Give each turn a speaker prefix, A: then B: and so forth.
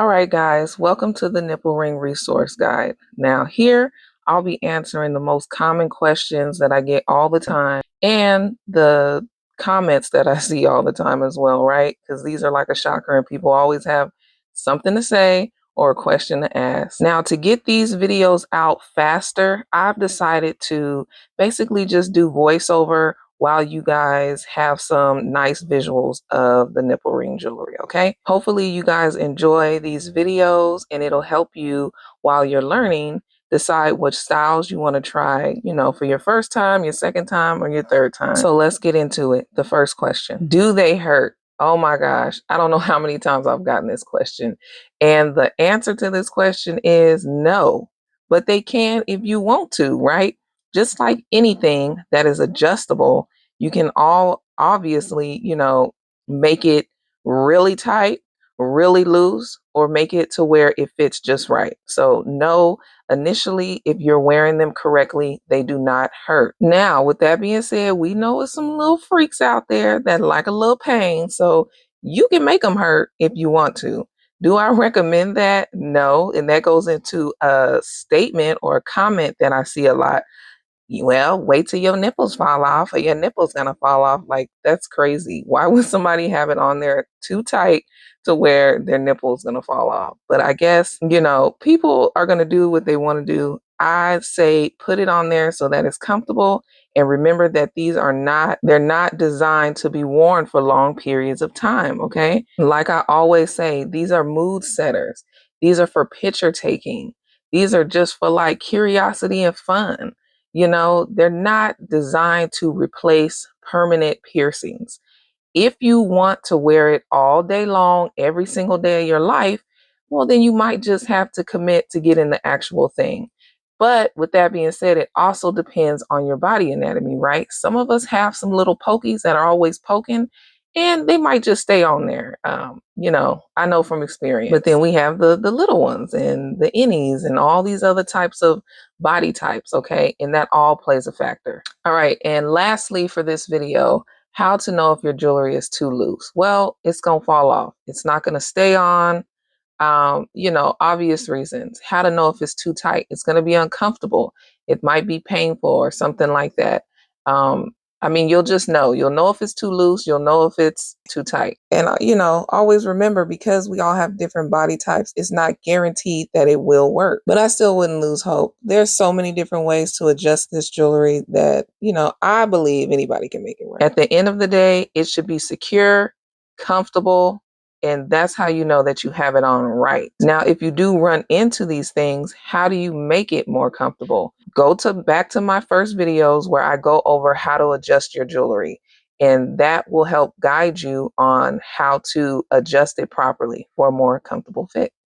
A: All right, guys, welcome to the Nipple Ring Resource Guide. Now, here I'll be answering the most common questions that I get all the time and the comments that I see all the time as well, right? Because these are like a shocker and people always have something to say or a question to ask. Now, to get these videos out faster, I've decided to basically just do voiceover while you guys have some nice visuals of the nipple ring jewelry, okay? Hopefully you guys enjoy these videos and it'll help you while you're learning decide which styles you want to try, for your first time, your second time, or your third time. So let's get into it. The first question, do they hurt? Oh my gosh, I don't know how many times I've gotten this question. And the answer to this question is no, but they can if you want to, right? Just like anything that is adjustable, you can all obviously, make it really tight, really loose, or make it to where it fits just right. So no, initially, if you're wearing them correctly, they do not hurt. Now, with that being said, we know it's some little freaks out there that like a little pain. So you can make them hurt if you want to. Do I recommend that? No. And that goes into a statement or a comment that I see a lot. Well, wait till your nipples fall off or your nipples gonna fall off. Like, that's crazy. Why would somebody have it on there too tight to where their nipples gonna fall off? But I guess, people are gonna do what they want to do. I say put it on there so that it's comfortable. And remember that they're not designed to be worn for long periods of time, okay? Like I always say, these are mood setters. These are for picture taking. These are just for like curiosity and fun. They're not designed to replace permanent piercings. If you want to wear it all day long, every single day of your life, well, then you might just have to commit to getting the actual thing. But with that being said, it also depends on your body anatomy, right? Some of us have some little pokies that are always poking and they might just stay on there. I know from experience. But then we have the little ones and the innies and all these other types of body types, okay? And that all plays a factor. All right, and lastly for this video, how to know if your jewelry is too loose. Well, it's gonna fall off. It's not gonna stay on. Obvious reasons. How to know if it's too tight. It's gonna be uncomfortable. It might be painful or something like that. You'll just know. You'll know if it's too loose. You'll know if it's too tight. And, always remember, because we all have different body types, it's not guaranteed that it will work. But I still wouldn't lose hope. There's so many different ways to adjust this jewelry that, I believe anybody can make it work. At the end of the day, it should be secure, comfortable, and that's how you know that you have it on right. Now, if you do run into these things, how do you make it more comfortable? Go back to my first videos where I go over how to adjust your jewelry. And that will help guide you on how to adjust it properly for a more comfortable fit.